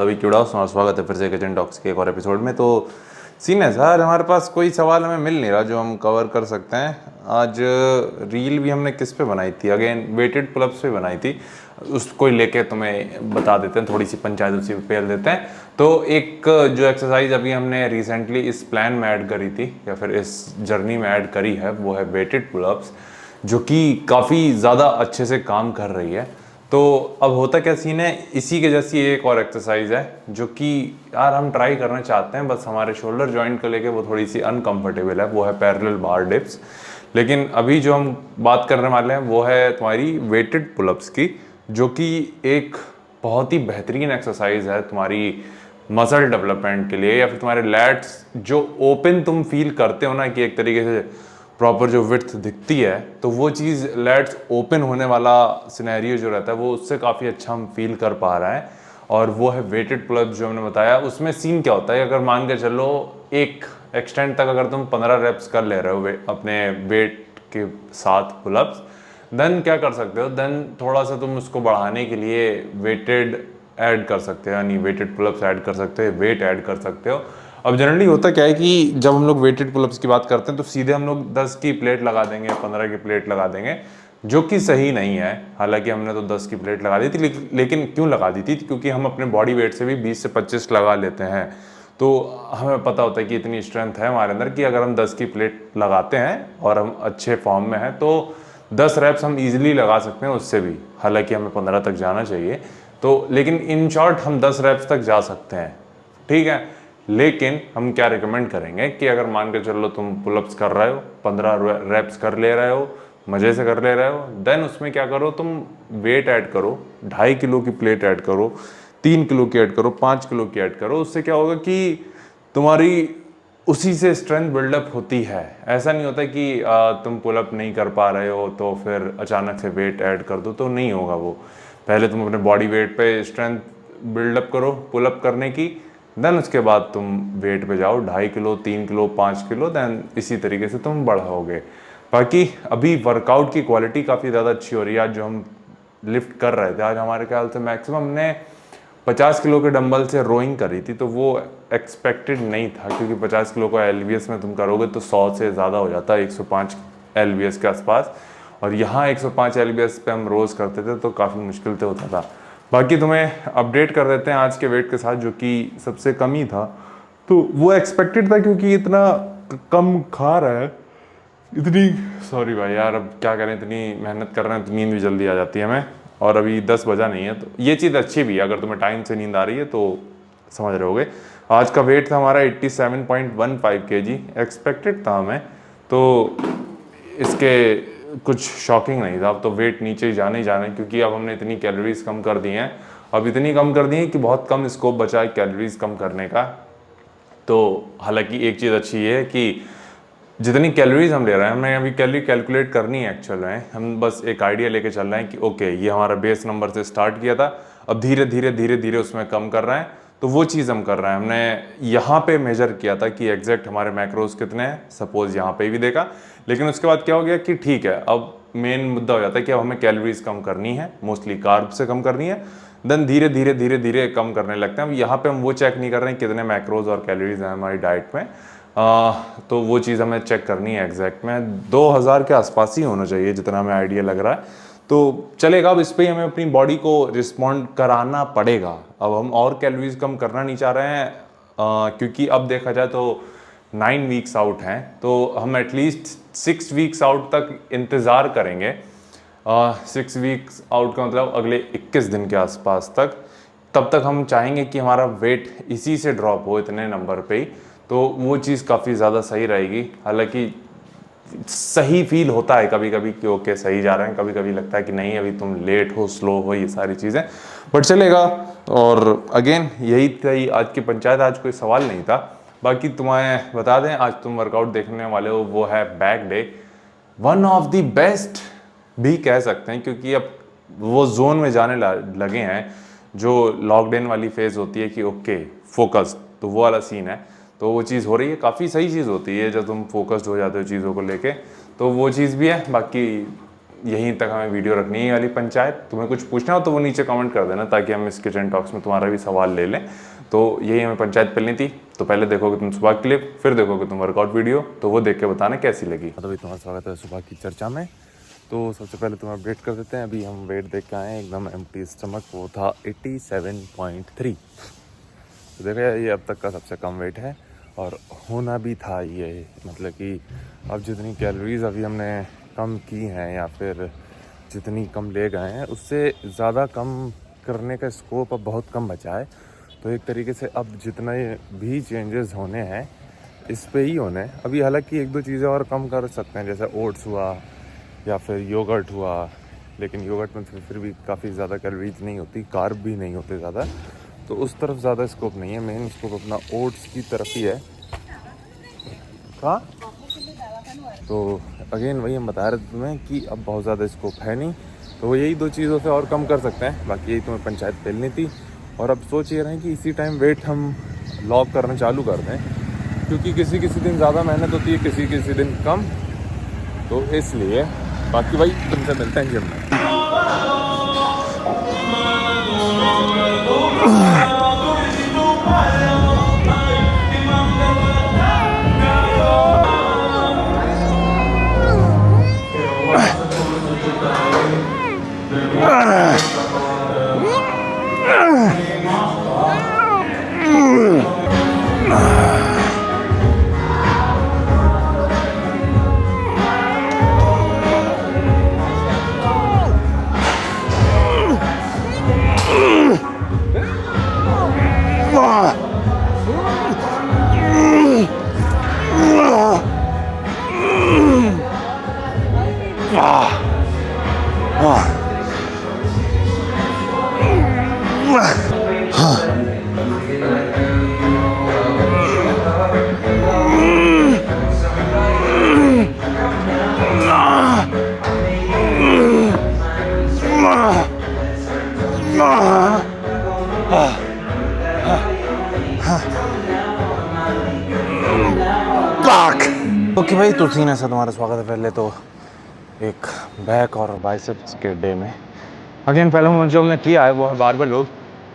अभी क्यूडा और स्वागत है फिर से किचन टॉक्स के एक और एपिसोड में। तो सीन है सर, हमारे पास कोई सवाल हमें मिल नहीं रहा जो हम कवर कर सकते हैं। आज रील भी हमने किस पे बनाई थी, अगेन वेटेड पुलअप्स पे बनाई थी। उसको ही लेके तुम्हें बता देते हैं, थोड़ी सी पंचायत उसी पे पेल देते हैं। तो एक जो एक्सरसाइज अभी हमने रिसेंटली इस प्लान में ऐड करी थी या फिर इस जर्नी में ऐड करी है, वो है वेटेड पुलअप्स, जो कि काफ़ी ज़्यादा अच्छे से काम कर रही है। तो अब होता क्या सीन है, इसी के जैसी एक और एक्सरसाइज है जो कि यार हम ट्राई करना चाहते हैं, बस हमारे शोल्डर जॉइंट को लेके वो थोड़ी सी अनकंफर्टेबल है। वो है पैरेलल बार डिप्स। लेकिन अभी जो हम बात करने वाले हैं वो है तुम्हारी वेटेड पुलअप्स की, जो कि एक बहुत ही बेहतरीन एक्सरसाइज है तुम्हारी मसल डेवलपमेंट के लिए, या फिर तुम्हारे लैट्स जो ओपन तुम फील करते हो ना, कि एक तरीके से प्रॉपर जो विड्थ दिखती है, तो वो चीज़ लैट्स ओपन होने वाला सिनेरियो जो रहता है वो उससे काफ़ी अच्छा हम फील कर पा रहे हैं। और वो है वेटेड पुलअप जो हमने बताया। उसमें सीन क्या होता है, अगर मान के चलो एक एक्सटेंट तक अगर तुम 15 रेप्स कर ले रहे हो अपने वेट के साथ पुलअप्स, देन क्या कर सकते हो, देन थोड़ा सा तुम उसको बढ़ाने के लिए वेटेड ऐड कर सकते हो, यानी वेटेड पुलअप्स ऐड कर सकते हो, वेट ऐड कर सकते हो। अब जनरली होता क्या है कि जब हम लोग वेटेड पुलअप्स की बात करते हैं तो सीधे हम लोग 10 की प्लेट लगा देंगे, 15 की प्लेट लगा देंगे, जो कि सही नहीं है। हालांकि हमने तो 10 की प्लेट लगा दी थी, लेकिन क्यों लगा दी थी, क्योंकि हम अपने बॉडी वेट से भी 20 से 25 लगा लेते हैं। तो हमें पता होता है कि इतनी स्ट्रेंथ है हमारे अंदर कि अगर हम 10 की प्लेट लगाते हैं और हम अच्छे फॉर्म में हैं तो 10 रैप्स हम इजीली लगा सकते हैं उससे भी। हालांकि हमें 15 तक जाना चाहिए, तो लेकिन इन शॉर्ट हम 10 रैप्स तक जा सकते हैं, ठीक है। लेकिन हम क्या रिकमेंड करेंगे कि अगर मान के चलो तुम पुलअप्स कर रहे हो, 15 रैप्स कर ले रहे हो, मज़े से कर ले रहे हो, देन उसमें क्या करो, तुम वेट ऐड करो, 2.5 किलो की प्लेट ऐड करो, 3 किलो की ऐड करो, 5 किलो की ऐड करो। उससे क्या होगा कि तुम्हारी उसी से स्ट्रेंथ बिल्डअप होती है। ऐसा नहीं होता कि तुम पुलअप नहीं कर पा रहे हो तो फिर अचानक से वेट ऐड कर दो, तो नहीं होगा वो। पहले तुम अपने बॉडी वेट पे स्ट्रेंथ बिल्डअप करो पुलअप करने की, देन उसके बाद तुम वेट पे जाओ, 2.5 किलो, 3 किलो, 5 किलो, देन इसी तरीके से तुम बढ़ाओगे। बाकी अभी वर्कआउट की क्वालिटी काफ़ी ज़्यादा अच्छी हो रही है। आज जो हम लिफ्ट कर रहे थे, आज हमारे ख्याल से मैक्सिमम ने 50 किलो के डंबल से रोइंग करी थी। तो वो एक्सपेक्टेड नहीं था, क्योंकि 50 किलो को एलबीएस में तुम करोगे तो 100 से ज़्यादा हो जाता है, 105 एलबीएस के आसपास। और यहाँ 105 एलबीएस पे हम रोज़ करते थे तो काफ़ी मुश्किल से होता था। बाकी तुम्हें अपडेट कर देते हैं आज के वेट के साथ, जो कि सबसे कम ही था। तो वो एक्सपेक्टेड था, क्योंकि इतना कम खा रहा है, इतनी, सॉरी भाई यार, अब क्या करें, इतनी मेहनत कर रहे हैं तो नींद भी जल्दी आ जाती है हमें। और अभी 10 बजा नहीं है, तो ये चीज़ अच्छी भी है, अगर तुम्हें टाइम से नींद आ रही है तो समझ रहे होगे। आज का वेट था हमारा 87.15 kg, एक्सपेक्टेड था हमें, तो इसके कुछ शॉकिंग नहीं था। अब तो वेट नीचे ही जाने क्योंकि अब हमने इतनी कैलोरीज कम कर दी हैं, अब इतनी कम कर दी हैं कि बहुत कम स्कोप बचा है कैलोरीज कम करने का। तो हालांकि एक चीज़ अच्छी ये है कि जितनी कैलोरीज हम ले रहे हैं, हमें अभी कैलोरी कैलकुलेट करनी है एक्चुअल में, हम बस एक आइडिया लेके चल रहे हैं कि ओके ये हमारा बेस नंबर से स्टार्ट किया था, अब धीरे धीरे धीरे धीरे उसमें कम कर रहे हैं। तो वो चीज़ हम कर रहे हैं। हमने यहाँ पे मेजर किया था कि एग्जैक्ट हमारे मैक्रोज कितने हैं, सपोज यहाँ पे भी देखा। लेकिन उसके बाद क्या हो गया कि ठीक है, अब मेन मुद्दा हो जाता है कि अब हमें कैलोरीज कम करनी है, मोस्टली कार्ब से कम करनी है, देन धीरे धीरे धीरे धीरे कम करने लगते हैं। अब यहाँ पे हम वो चेक नहीं कर रहे हैं कितने मैक्रोज और कैलोरीज हैं हमारी डाइट में। तो वो चीज़ हमें चेक करनी है एग्जैक्ट में, 2000 के आसपास ही होना चाहिए जितना हमें आइडिया लग रहा है। तो चलेगा, अब इस पर ही हमें अपनी बॉडी को रिस्पॉन्ड कराना पड़ेगा। अब हम और कैलोरीज कम करना नहीं चाह रहे हैं, क्योंकि अब देखा जाए तो 9 वीक्स आउट हैं, तो हम एटलीस्ट 6 वीक्स आउट तक इंतज़ार करेंगे। 6 वीक्स आउट का मतलब अगले 21 दिन के आसपास तक। तब तक हम चाहेंगे कि हमारा वेट इसी से ड्रॉप हो, इतने नंबर पे ही। तो वो चीज़ काफ़ी ज़्यादा सही रहेगी। हालांकि सही फील होता है कभी कभी कि ओके सही जा रहे हैं, कभी कभी लगता है कि नहीं अभी तुम लेट हो, स्लो हो, ये सारी चीज़ें, बट चलेगा। और अगेन यही थी आज की पंचायत, आज कोई सवाल नहीं था। बाकी तुम्हें बता दें, आज तुम वर्कआउट देखने वाले हो, वो है back day, one of the best भी कह सकते हैं, क्योंकि अब वो जोन में जाने लगे हैं जो लॉकडाउन वाली फेज होती है कि ओके फोकस, तो वो वाला सीन है। तो वो चीज़ हो रही है, काफ़ी सही चीज़ होती है जब तुम फोकस्ड हो जाते हो चीज़ों को लेके, तो वो चीज़ भी है। बाकी यहीं तक हमें वीडियो रखनी है वाली पंचायत। तुम्हें कुछ पूछना हो तो वो नीचे कमेंट कर देना, ताकि हम इस किचन टॉक्स में तुम्हारा भी सवाल ले लें। तो यही हमें पंचायत मिलनी थी। तो पहले देखोगे तुम सुबह क्लिप, फिर देखोगे तुम वर्कआउट वीडियो, तो वो देख के बताना कैसी लगी। तो भाई तुम्हारा स्वागत है सुबह की चर्चा में। तो सबसे पहले तुम्हें अपडेट कर देते हैं। अभी हम वेट देख के आए हैं, एकदम एम्प्टी स्टमक, वो था 87.3। तो देखो ये अब तक का सबसे कम वेट है, और होना भी था ये। मतलब कि अब जितनी कैलोरीज अभी हमने कम की हैं, या फिर जितनी कम ले गए हैं, उससे ज़्यादा कम करने का स्कोप अब बहुत कम बचा है। तो एक तरीके से अब जितने भी चेंजेस होने हैं इस पे ही होने हैं। अभी हालांकि एक दो चीज़ें और कम कर सकते हैं, जैसे ओट्स हुआ या फिर योगर्ट हुआ, लेकिन योगर्ट में फिर भी काफ़ी ज़्यादा कैलोरीज नहीं होती, कार्ब भी नहीं होते ज़्यादा, तो उस तरफ ज़्यादा स्कोप नहीं है। मेन स्कोप अपना ओट्स की तरफ ही है। हाँ, तो अगेन वही हम बता रहे थे तुम्हें कि अब बहुत ज़्यादा स्कोप है नहीं, तो यही दो चीज़ों से और कम कर सकते हैं। बाकी यही तुम्हें पंचायत फैलनी थी, और अब सोच ये रहे हैं कि इसी टाइम वेट हम लॉक करना चालू कर दें, क्योंकि किसी किसी दिन ज़्यादा मेहनत होती है, किसी किसी दिन कम, तो इसलिए। बाकी भाई तुमसे मिलते हैं जिम में। ओके भाई, तो सीन ऐसा, तुम्हारा स्वागत है पहले तो एक बैक और बाइसेप्स के डे में। अगेन पहले मूवमेंट जो हमने किया है वो है बारबेल रोज।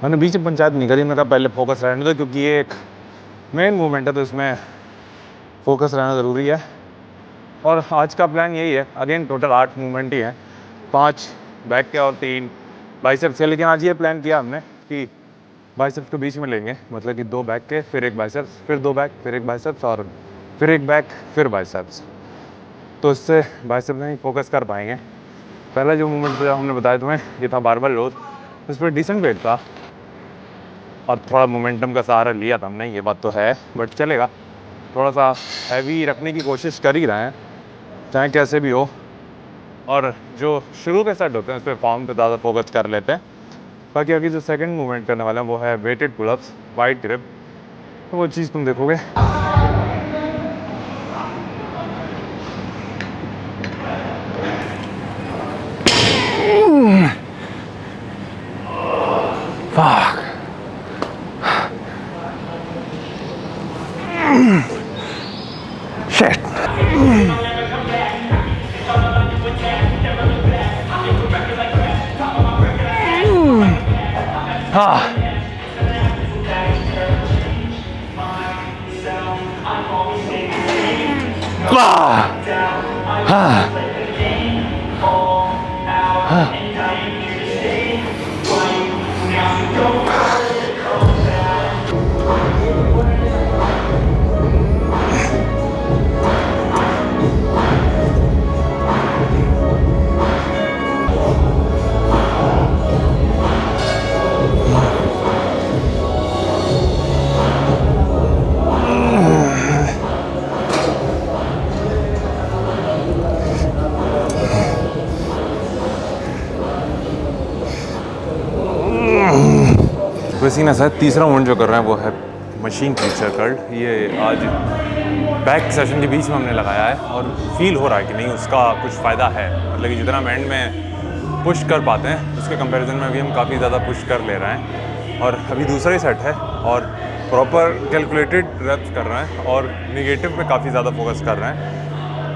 मैंने बीच में पंचायत नहीं करी, मेरा पहले फोकस रहने दो, क्योंकि ये एक मेन मूवमेंट है, तो इसमें फोकस रहना ज़रूरी है। और आज का प्लान यही है। अगेन टोटल 8 मूवमेंट ही हैं, 5 बैक के और 3 बाइसेप्स के। लेकिन आज ये प्लान किया हमने कि बाइसेप्स के बीच में लेंगे, मतलब कि 2 बैक के, फिर 1 बाइसेप्स, फिर 2 बैक, फिर 1 बाइसेप्स, और फिर 1 बैक, फिर बाइसेप्स। तो इससे बाइसेप्स में ही फोकस कर पाएंगे। पहला जो मूवमेंट हमने बताया तुम्हें, ये था बारबेल रोज। इस पर डिसेंट वेट था और थोड़ा मोमेंटम का सहारा लिया था हमने, ये बात तो है, बट चलेगा। थोड़ा सा हैवी रखने की कोशिश कर ही रहे हैं, चाहे कैसे भी हो। और जो शुरू के सेट होते हैं उस पर फॉर्म पे ज़्यादा फोकस कर लेते हैं। बाकी अभी जो सेकंड मूवमेंट करने वाला है वो है वेटेड पुलअप्स, वाइड ग्रिप। तो वो चीज़ तुम देखोगे। Fuck. Shit. वैसे ना सर, तीसरा मूवमेंट जो कर रहे हैं वो है मशीन प्रेशर कर्ल। ये आज बैक सेशन के बीच में हमने लगाया है, और फील हो रहा है कि नहीं उसका कुछ फ़ायदा है। मतलब कि जितना हम एंड में पुश कर पाते हैं उसके कंपैरिजन में अभी हम काफ़ी ज़्यादा पुश कर ले रहे हैं। और अभी दूसरा ही सेट है, और प्रॉपर कैलकुलेटेड रेप्स कर रहे हैं, और निगेटिव पे काफ़ी ज़्यादा फोकस कर रहे हैं।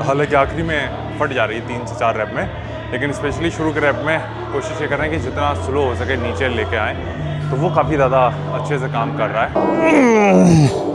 हालांकि आखिरी में फट जा रही है 3 से 4 रेप में, लेकिन स्पेशली शुरू के रैप में कोशिश ये कर रहे हैं कि जितना स्लो हो सके नीचे लेके आएँ, तो वो काफ़ी ज़्यादा अच्छे से काम कर रहा है।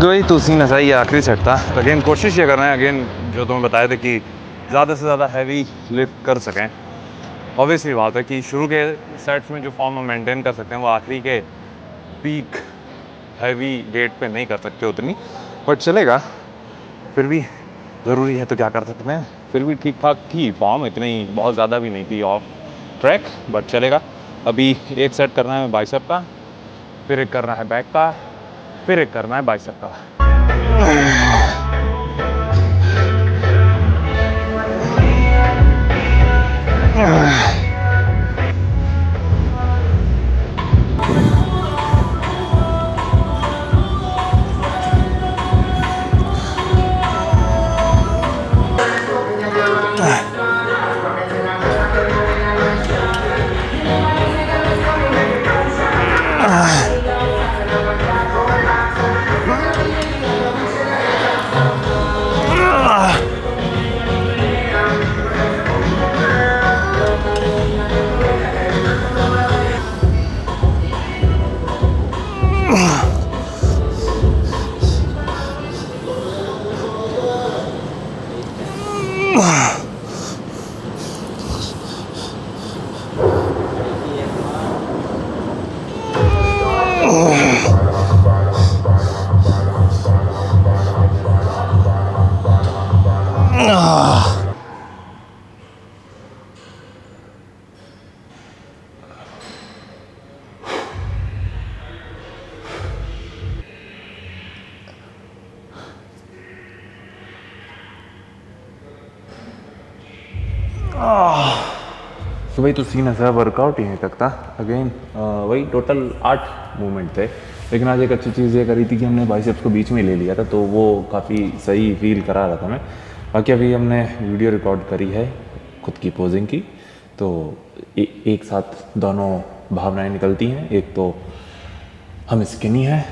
तो वही तो सीन ऐसा ही आखिरी सेट था। अगेन कोशिश ये कर रहे हैं, अगेन जो तुम्हें बताए थे कि ज़्यादा से ज़्यादा हैवी लिफ्ट कर सकें। ऑब्वियसली बात है कि शुरू के सेट्स में जो फॉर्म हम मेंटेन कर सकते हैं वो आखिरी के पीक हैवी वेट पे नहीं कर सकते उतनी, बट चलेगा। फिर भी ज़रूरी है तो क्या कर सकते हैं। फिर भी ठीक ठाक थी फॉर्म, इतनी बहुत ज़्यादा भी नहीं थी ऑफ ट्रैक, बट चलेगा। अभी एक सेट करना है बाइसेप का, फिर एक करना है बैक का, फिर एक करना है बाइसेप का। तो भाई तो सीन ऐसा वर्कआउट यहीं तक था। अगेन वही टोटल 8 मूवमेंट थे, लेकिन आज एक अच्छी चीज़ ये करी थी कि हमने बाइसेप्स को बीच में ले लिया था, तो वो काफ़ी सही फील करा रहा था मैं। बाकी अभी हमने वीडियो रिकॉर्ड करी है खुद की पोजिंग की, तो एक साथ दोनों भावनाएं निकलती हैं। एक तो हम स्किनी हैं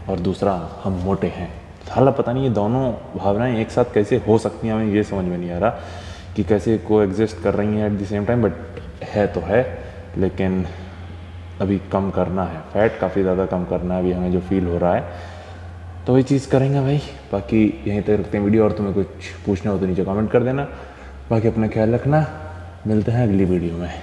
और दूसरा हम मोटे हैं। हालांकि पता नहीं ये दोनों भावनाएं एक साथ कैसे हो सकती हैं, हमें ये समझ में नहीं आ रहा कि कैसे को एग्जिस्ट कर रही हैं at the same time. But है तो है, लेकिन अभी कम करना है, फैट काफ़ी ज़्यादा कम करना है अभी हमें जो फील हो रहा है, तो वही चीज़ करेंगे भाई। बाकी यहीं तक रखते हैं वीडियो, और तुम्हें कुछ पूछना हो तो नीचे कमेंट कर देना। बाकी अपना ख्याल रखना, मिलते हैं अगली वीडियो में।